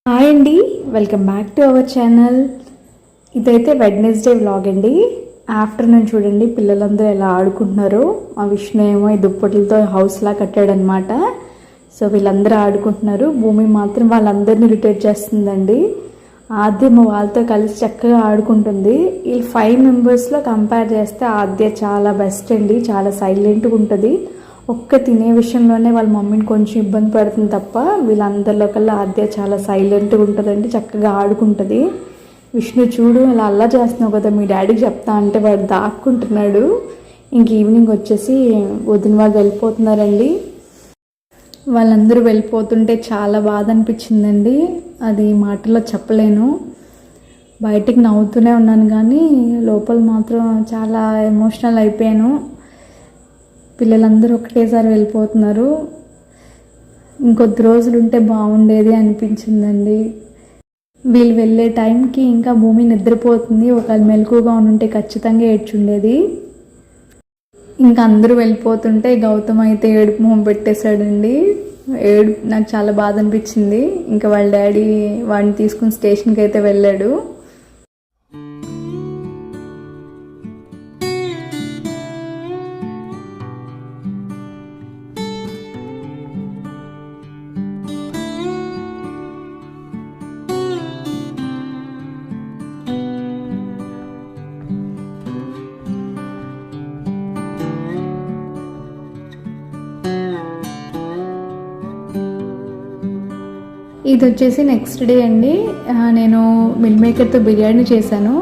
Hi అండి, welcome back to our channel. ఇదైతే Wednesday vlog అండి. ఆఫ్టర్నూన్ చూడండి పిల్లలందరూ ఎలా ఆడుకుంటున్నారు. మా విష్ణు ఏమో ఈ దుప్పట్లతో హౌస్లా కట్టాడనమాట. సో వీళ్ళందరూ ఆడుకుంటున్నారు. భూమి మాత్రం వాళ్ళందరినీ ఇరిటేట్ చేస్తుందండి. ఆద్య వాళ్ళతో కలిసి చక్కగా ఆడుకుంటుంది. ఈ 5 మెంబర్స్లో కంపేర్ చేస్తే ఆద్య చాలా బెస్ట్ అండి. చాలా సైలెంట్గా ఉంటుంది. ఒక్క తినే విషయంలోనే వాళ్ళ మమ్మీని కొంచెం ఇబ్బంది పడుతుంది తప్ప వీళ్ళందరిలో కల్లా ఆద్య చాలా సైలెంట్గా ఉంటుందండి. చక్కగా ఆడుకుంటుంది. విష్ణు చూడు ఇలా అల్లా చేస్తున్నావు కదా, మీ డాడీకి చెప్తా అంటే వాడు దాక్కుంటున్నాడు. ఇంక ఈవినింగ్ వచ్చేసి వదిన వాళ్ళు వెళ్ళిపోతున్నారండి. వాళ్ళందరూ వెళ్ళిపోతుంటే చాలా బాధ అనిపించిందండి. అది మాటల్లో చెప్పలేను. బయటికి నవ్వుతూనే ఉన్నాను కానీ లోపల మాత్రం చాలా ఎమోషనల్ అయిపోయాను. పిల్లలందరూ ఒకటేసారి వెళ్ళిపోతున్నారు. ఇంకొద్ది రోజులు ఉంటే బాగుండేది అనిపించిందండి. వీళ్ళు వెళ్ళే టైంకి ఇంకా భూమి నిద్రపోతుంది. ఒకవేళ మెలకుగా ఉంటే ఖచ్చితంగా ఏడ్చుండేది. ఇంకా అందరూ వెళ్ళిపోతుంటే గౌతమ్ అయితే ఏడుపు మొహం పెట్టేశాడండి. నాకు చాలా బాధ అనిపించింది. ఇంకా వాళ్ళ డాడీ వాడిని తీసుకుని స్టేషన్కి అయితే వెళ్ళాడు. ఇది వచ్చేసి నెక్స్ట్ డే అండి. నేను మిల్ మేకర్తో బిర్యానీ చేశాను.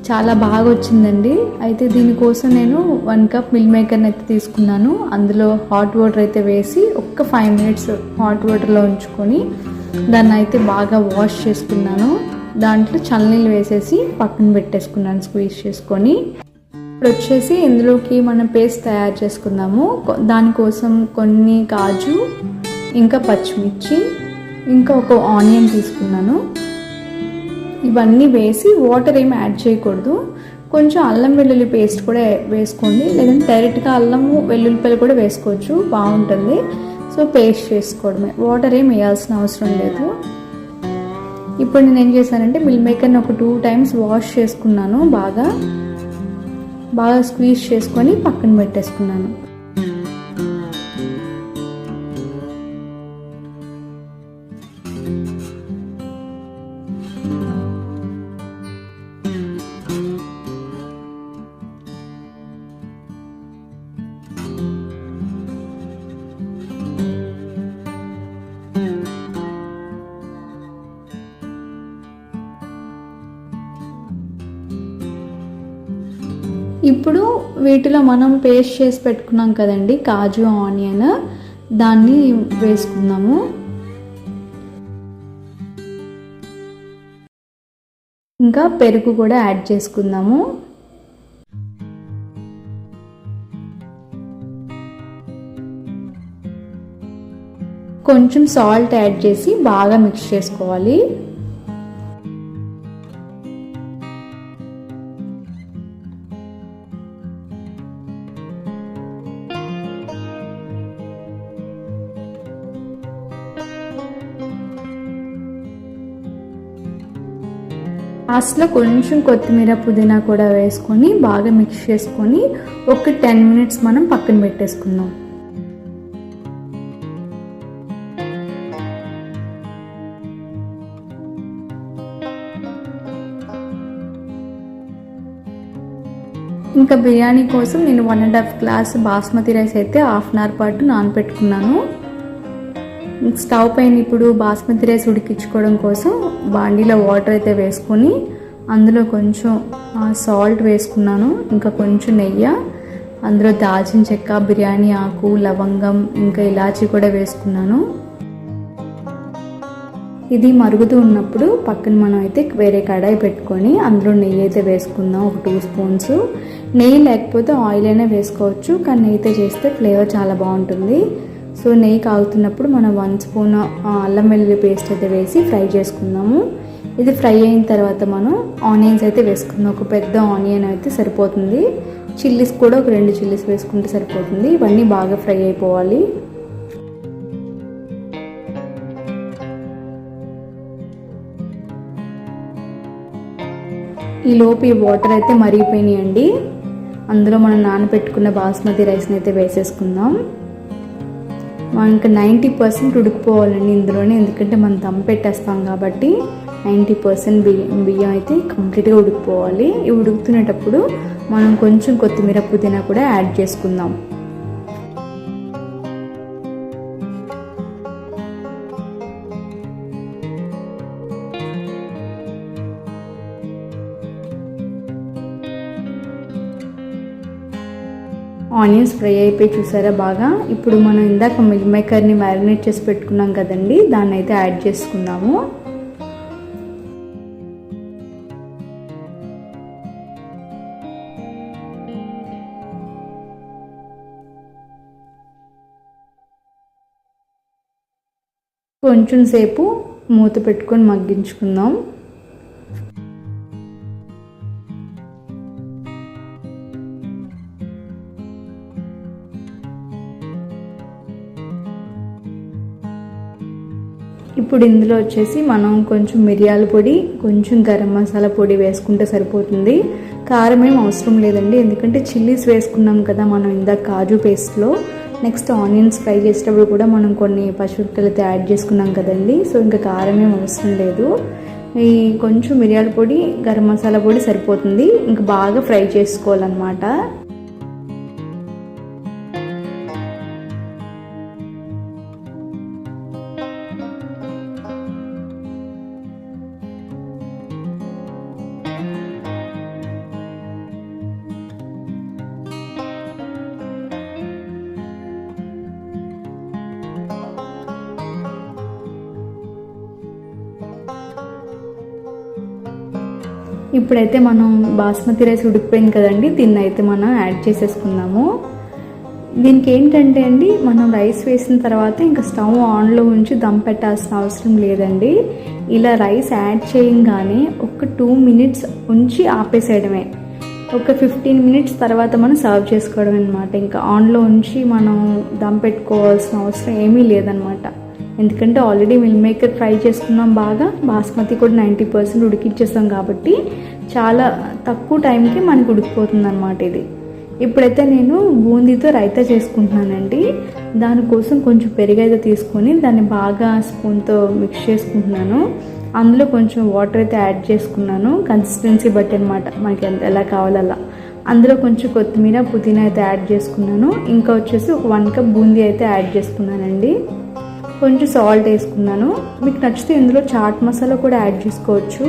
చాలా బాగా వచ్చిందండి. అయితే దీనికోసం నేను 1 కప్ మిల్ మేకర్ని అయితే తీసుకున్నాను. అందులో హాట్ వాటర్ అయితే వేసి ఒక్క 5 మినిట్స్ హాట్ వాటర్లో ఉంచుకొని దాన్ని అయితే బాగా వాష్ చేసుకున్నాను. దాంట్లో చల్లనీళ్ళు వేసేసి పక్కన పెట్టేసుకున్నాను స్క్వీజ్ చేసుకొని. ఇప్పుడు వచ్చేసి ఇందులోకి మనం పేస్ట్ తయారు చేసుకుందాము. దానికోసం కొన్ని కాజు, ఇంకా పచ్చిమిర్చి, ఇంకా ఒక ఆనియన్ తీసుకున్నాను. ఇవన్నీ వేసి వాటర్ ఏమి యాడ్ చేయకూడదు. కొంచెం అల్లం వెల్లుల్లి పేస్ట్ కూడా వేసుకోండి, లేదంటే డైరెక్ట్గా అల్లము వెల్లుల్లిపాయలు కూడా వేసుకోవచ్చు, బాగుంటుంది. సో పేస్ట్ చేసుకోవడమే, వాటర్ ఏం వేయాల్సిన అవసరం లేదు. ఇప్పుడు నేను ఏం చేశానంటే మిల్ మేకర్ని ఒక 2 టైమ్స్ వాష్ చేసుకున్నాను. బాగా స్క్వీజ్ చేసుకొని పక్కన పెట్టేసుకున్నాను. ఇప్పుడు వీటిలో మనం పేస్ట్ చేసి పెట్టుకున్నాం కదండి కాజు, ఆనియన్, దాన్ని వేసుకుందాము. ఇంకా పెరుగు కూడా యాడ్ చేసుకుందాము. కొంచెం సాల్ట్ యాడ్ చేసి బాగా మిక్స్ చేసుకోవాలి. లాస్ట్లో కొంచెం కొత్తిమీర, పుదీనా కూడా వేసుకొని బాగా మిక్స్ చేసుకొని ఒక 10 మినిట్స్ మనం పక్కన పెట్టేసుకుందాం. ఇంకా బిర్యానీ కోసం నేను 1.5 గ్లాస్ బాస్మతి రైస్ అయితే 1/2 అవర్ పాటు నానబెట్టుకున్నాను. స్టవ్ పైన ఇప్పుడు బాస్మతి రైస్ ఉడికించుకోవడం కోసం బాండీలో వాటర్ అయితే వేసుకొని అందులో కొంచెం సాల్ట్ వేసుకున్నాను. ఇంకా కొంచెం నెయ్యి, అందులో దాల్చిన చెక్క, బిర్యానీ ఆకు, లవంగం, ఇంకా ఇలాచీ కూడా వేసుకున్నాను. ఇది మరుగుతూ ఉన్నప్పుడు పక్కన మనం అయితే వేరే కడాయి పెట్టుకొని అందులో నెయ్యి అయితే వేసుకుందాం. ఒక 2 స్పూన్స్. నెయ్యి లేకపోతే ఆయిల్ అయినా వేసుకోవచ్చు, కానీ నెయ్యితో చేస్తే ఫ్లేవర్ చాలా బాగుంటుంది. సో నెయ్యి కాగుతున్నప్పుడు మనం 1 స్పూన్ అల్లం వెల్లుల్లి పేస్ట్ అయితే వేసి ఫ్రై చేసుకుందాము. ఇది ఫ్రై అయిన తర్వాత మనం ఆనియన్స్ అయితే వేసుకుందాం. ఒక పెద్ద ఆనియన్ అయితే సరిపోతుంది. చిల్లీస్ కూడా ఒక 2 చిల్లీస్ వేసుకుంటే సరిపోతుంది. ఇవన్నీ బాగా ఫ్రై అయిపోవాలి. ఈలోపు ఈ వాటర్ అయితే మరిగిపోయినాయండి. అందులో మనం నానబెట్టుకున్న బాస్మతి రైస్ని అయితే వేసేసుకుందాం. మనం ఇంకా 90% ఉడికిపోవాలండి ఇందులోనే, ఎందుకంటే మనం దమ్ పెట్టేస్తాం కాబట్టి 90% బియ్యం అయితే కంప్లీట్గా ఉడికిపోవాలి. ఇవి ఉడుకుతునేటప్పుడు మనం కొంచెం కొత్తిమీర పుదీనా కూడా యాడ్ చేసుకుందాం. ఆనియన్స్ ఫ్రై అయిపోయి చూసారా బాగా. ఇప్పుడు మనం ఇందాక మిల్ మేకర్ని మ్యారినేట్ చేసి పెట్టుకున్నాం కదండి, దాన్ని అయితే యాడ్ చేసుకుందాము. కొంచెం సేపు మూత పెట్టుకొని మగ్గించుకుందాం. ఇప్పుడు ఇందులో వచ్చేసి మనం కొంచెం మిరియాల పొడి, కొంచెం గరం మసాలా పొడి వేసుకుంటే సరిపోతుంది. కారం ఏం అవసరం లేదండి, ఎందుకంటే చిల్లీస్ వేసుకున్నాం కదా మనం ఇందాక కాజు పేస్ట్లో. నెక్స్ట్ ఆనియన్స్ ఫ్రై చేసేటప్పుడు కూడా మనం కొన్ని పచ్చిమిరపకాయలు అయితే యాడ్ చేసుకున్నాం కదండి, సో ఇంకా కారం ఏం అవసరం లేదు. ఈ కొంచెం మిరియాల పొడి, గరం మసాలా పొడి సరిపోతుంది. ఇంకా బాగా ఫ్రై చేసుకోవాలన్నమాట. ఇప్పుడైతే మనం బాస్మతి రైస్ ఉడికిపోయింది కదండి, దీన్ని అయితే మనం యాడ్ చేసేసుకుందాము. దీనికి ఏంటంటే అండి, మనం రైస్ వేసిన తర్వాత ఇంకా స్టవ్ ఆన్లో ఉంచి దమ్ పెట్టాల్సిన అవసరం లేదండి. ఇలా రైస్ యాడ్ చేయగానే ఒక 2 minutes ఉంచి ఆపేసేయడమే. ఒక 15 minutes తర్వాత మనం సర్వ్ చేసుకోవడం అనమాట. ఇంకా ఆన్లో ఉంచి మనం దమ్ పెట్టుకోవాల్సిన అవసరం ఏమీ లేదనమాట. ఎందుకంటే ఆల్రెడీ మిల్ మేకర్ ఫ్రై చేసుకున్నాం బాగా, బాస్మతి కూడా 90% ఉడికించేస్తాం కాబట్టి చాలా తక్కువ టైంకి మనకు ఉడికిపోతుంది అనమాట ఇది. ఇప్పుడైతే నేను బూందీతో రైతా చేసుకుంటున్నానండి. దానికోసం కొంచెం పెరుగు అయితే తీసుకొని దాన్ని బాగా స్పూన్తో మిక్స్ చేసుకుంటున్నాను. అందులో కొంచెం వాటర్ అయితే యాడ్ చేసుకున్నాను, కన్సిస్టెన్సీ బట్టి అనమాట, మనకి ఎలా కావాలో అలా. అందులో కొంచెం కొత్తిమీర పుదీనా అయితే యాడ్ చేసుకున్నాను. ఇంకా వచ్చేసి ఒక 1 cup బూందీ అయితే యాడ్ చేసుకున్నానండి. కొంచెం సాల్ట్ వేసుకున్నాను. మీకు నచ్చితే ఇందులో చాట్ మసాలా కూడా యాడ్ చేసుకోవచ్చు,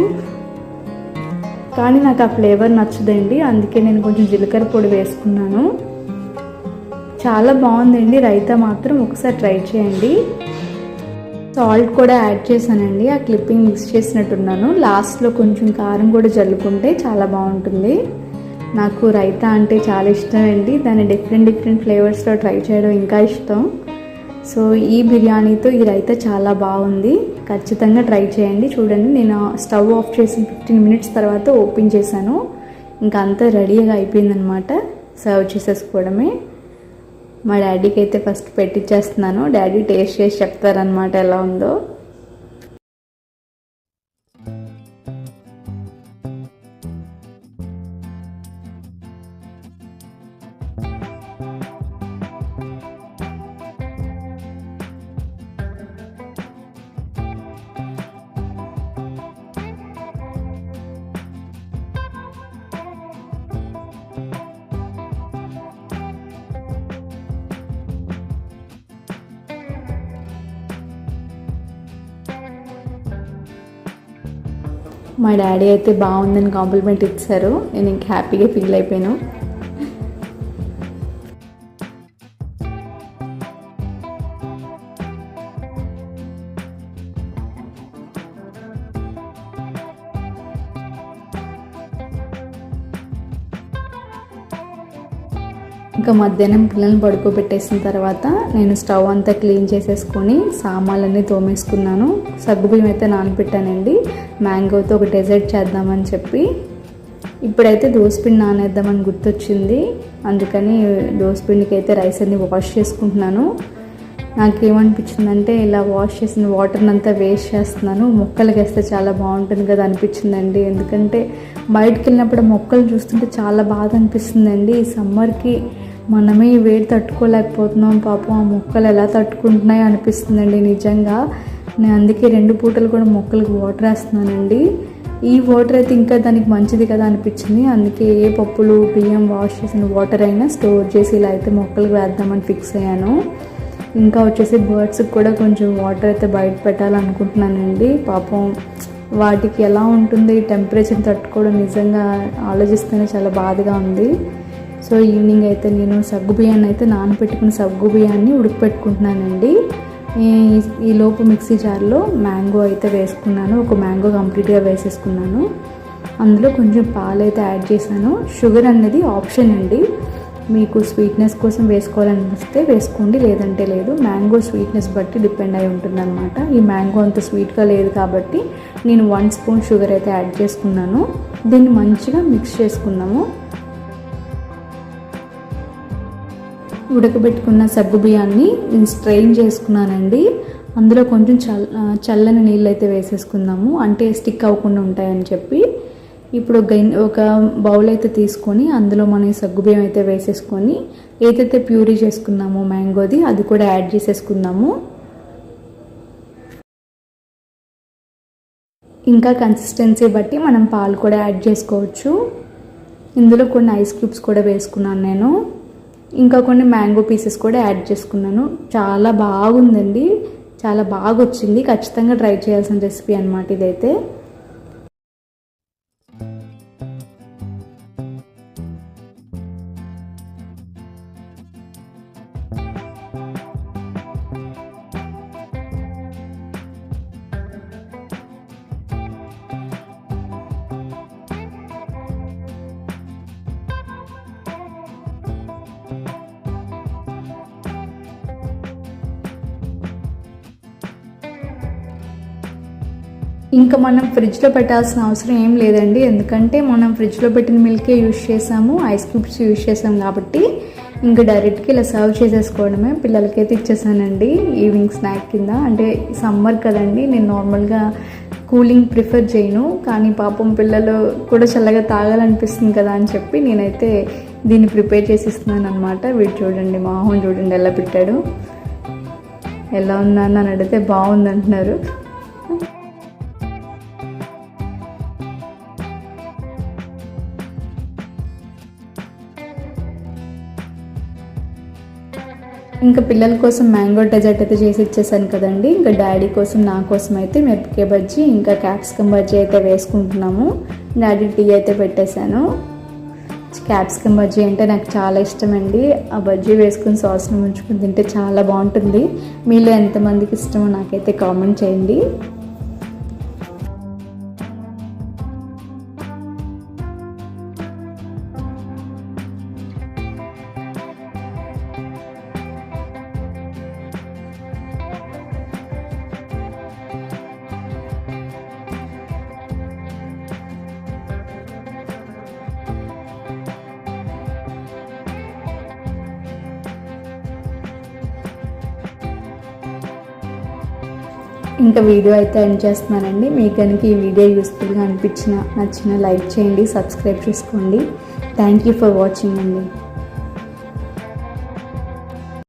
కానీ నాకు ఆ ఫ్లేవర్ నచ్చదండి, అందుకే నేను కొంచెం జీలకర్ర పొడి వేసుకున్నాను. చాలా బాగుందండి రైతా మాత్రం, ఒకసారి ట్రై చేయండి. సాల్ట్ కూడా యాడ్ చేశానండి, ఆ క్లిప్పింగ్ మిక్స్ చేసినట్టున్నాను. లాస్ట్లో కొంచెం కారం కూడా జల్లుకుంటే చాలా బాగుంటుంది. నాకు రైతా అంటే చాలా ఇష్టం అండి, దాన్ని డిఫరెంట్ ఫ్లేవర్స్లో ట్రై చేయడం ఇంకా ఇష్టం. సో ఈ బిర్యానీతో ఈ రైతా చాలా బాగుంది, ఖచ్చితంగా ట్రై చేయండి. చూడండి, నేను స్టవ్ ఆఫ్ చేసిన 15 minutes తర్వాత ఓపెన్ చేశాను. ఇంకా అంతా రెడీగా అయిపోయిందనమాట, సర్వ్ చేసేసుకోవడమే. మా డాడీకి అయితే ఫస్ట్ పెట్టిచ్చేస్తున్నాను, డాడీ టేస్ట్ చేసి చెప్తారనమాట ఎలా ఉందో. మా డాడీ అయితే బాగుందని కాంప్లిమెంట్ ఇచ్చారు, నేను ఇంక హ్యాపీగా ఫీల్ అయిపోయాను. ఇంకా మధ్యాహ్నం పిల్లల్ని పడుకోబెట్టేసిన తర్వాత నేను స్టవ్ అంతా క్లీన్ చేసేసుకొని సామాన్లన్నీ తోమేసుకున్నాను. సగ్గుబియ్యం అయితే నానబెట్టానండి, మ్యాంగోతో ఒక డెజర్ట్ చేద్దామని చెప్పి. ఇప్పుడైతే దోసపిండి నానేద్దామని గుర్తొచ్చింది, అందుకని దోసపిండికి అయితే రైస్ అన్ని వాష్ చేసుకుంటున్నాను. నాకేమనిపించిందంటే ఇలా వాష్ చేసిన వాటర్ని అంతా వేస్ట్ చేస్తున్నాను, మొక్కలకి వేస్తే చాలా బాగుంటుంది కదా అనిపించిందండి. ఎందుకంటే బయటకు వెళ్ళినప్పుడు మొక్కలు చూస్తుంటే చాలా బాధ అనిపిస్తుందండి. ఈ సమ్మర్కి మనమే ఈ వేడి తట్టుకోలేకపోతున్నాం, పాపం ఆ మొక్కలు ఎలా తట్టుకుంటున్నాయో అనిపిస్తుందండి నిజంగా. నేను అందుకే 2 పూటలు కూడా మొక్కలకు వాటర్ వేస్తున్నానండి. ఈ వాటర్ అయితే ఇంకా దానికి మంచిది కదా అనిపించింది. అందుకే ఏ పప్పులు బియ్యం వాష్ చేసిన వాటర్ అయినా స్టోర్ చేసి ఇలా అయితే మొక్కలకు వేద్దామని ఫిక్స్ అయ్యాను. ఇంకా వచ్చేసి బర్డ్స్కి కూడా కొంచెం వాటర్ అయితే బయట పెట్టాలనుకుంటున్నానండి. పాపం వాటికి ఎలా ఉంటుంది ఈ టెంపరేచర్ తట్టుకోవడం నిజంగా ఆలోచిస్తేనే చాలా బాధగా ఉంది. సో ఈవినింగ్ అయితే నేను సగ్గు బియ్యాన్ని అయితే నానబెట్టుకున్న సగ్గు బియ్యాన్ని ఉడకపెట్టుకుంటున్నానండి. ఈ లోపు మిక్సీ జార్లో మ్యాంగో అయితే వేసుకున్నాను. ఒక మ్యాంగో కంప్లీట్గా వేసేసుకున్నాను. అందులో కొంచెం పాలు అయితే యాడ్ చేశాను. షుగర్ అనేది ఆప్షన్ అండి, మీకు స్వీట్నెస్ కోసం వేసుకోవాలనిపిస్తే వేసుకోండి, లేదంటే లేదు. మ్యాంగో స్వీట్నెస్ బట్టి డిపెండ్ అయి ఉంటుంది అనమాట. ఈ మ్యాంగో అంత స్వీట్గా లేదు కాబట్టి నేను 1 స్పూన్ షుగర్ అయితే యాడ్ చేసుకున్నాను. దీన్ని మంచిగా మిక్స్ చేసుకున్నాము. ఉడకబెట్టుకున్న సగ్గు బియ్యాన్ని నేను స్ట్రెయిన్ చేసుకున్నానండి. అందులో కొంచెం చల్లని నీళ్ళు అయితే వేసేసుకుందాము, అంటే స్టిక్ అవ్వకుండా ఉంటాయని చెప్పి. ఇప్పుడు ఒక బౌల్ అయితే తీసుకొని అందులో మనం సగ్గుబియ్యం అయితే వేసేసుకొని ఏదైతే ప్యూరీ చేసుకున్నామో మ్యాంగోది అది కూడా యాడ్ చేసేసుకుందాము. ఇంకా కన్సిస్టెన్సీ బట్టి మనం పాలు కూడా యాడ్ చేసుకోవచ్చు. ఇందులో కొన్ని ఐస్ క్యూబ్స్ కూడా వేసుకున్నాను నేను. ఇంకా కొన్ని మ్యాంగో పీసెస్ కూడా యాడ్ చేసుకున్నాను. చాలా బాగుందండి, చాలా బాగా వచ్చింది. ఖచ్చితంగా ట్రై చేయాల్సిన రెసిపీ అన్నమాట ఇదైతే. ఇంకా మనం ఫ్రిడ్జ్లో పెట్టాల్సిన అవసరం ఏం లేదండి, ఎందుకంటే మనం ఫ్రిడ్జ్లో పెట్టిన మిల్కే యూజ్ చేసాము, ఐస్ క్యూబ్స్ యూజ్ చేసాం కాబట్టి ఇంకా డైరెక్ట్గా ఇలా సర్వ్ చేసేసుకోవడమే. పిల్లలకైతే ఇచ్చేసానండి ఈవినింగ్ స్నాక్ కింద. అంటే సమ్మర్ కదండి, నేను నార్మల్గా కూలింగ్ ప్రిఫర్ చేయను, కానీ పాపం పిల్లలు కూడా చల్లగా తాగాలనిపిస్తుంది కదా అని చెప్పి నేనైతే దీన్ని ప్రిపేర్ చేసి ఇస్తున్నాను అనమాట. వీడు చూడండి, మాహోన్ చూడండి ఎలా పెట్టాడు. ఎలా ఉందని అని అడిగితే బాగుంది అంటున్నారు. ఇంకా పిల్లల కోసం మ్యాంగో డెజర్ట్ అయితే చేసి ఇచ్చేసాను కదండి. ఇంకా డాడీ కోసం నా కోసం అయితే మిరపకాయ బజ్జీ ఇంకా క్యాప్సికమ్ బజ్జీ అయితే వేసుకుంటున్నాము. డాడీ టీ అయితే పెట్టేశాను. క్యాప్సికమ్ బజ్జీ అంటే నాకు చాలా ఇష్టం అండి. ఆ బజ్జీ వేసుకుని సాస్ని ముంచుకుని తింటే చాలా బాగుంటుంది. మీలో ఎంతమందికి ఇష్టమో నాకైతే కామెంట్ చేయండి. ఇంకా వీడియో అయితే ఎండ్ చేస్తున్నానండి. మీకు కనుక ఈ వీడియో యూస్ఫుల్గా నచ్చిన లైక్ చేయండి, సబ్స్క్రైబ్ చేసుకోండి. థ్యాంక్ యూ ఫర్ వాచింగ్ అండి.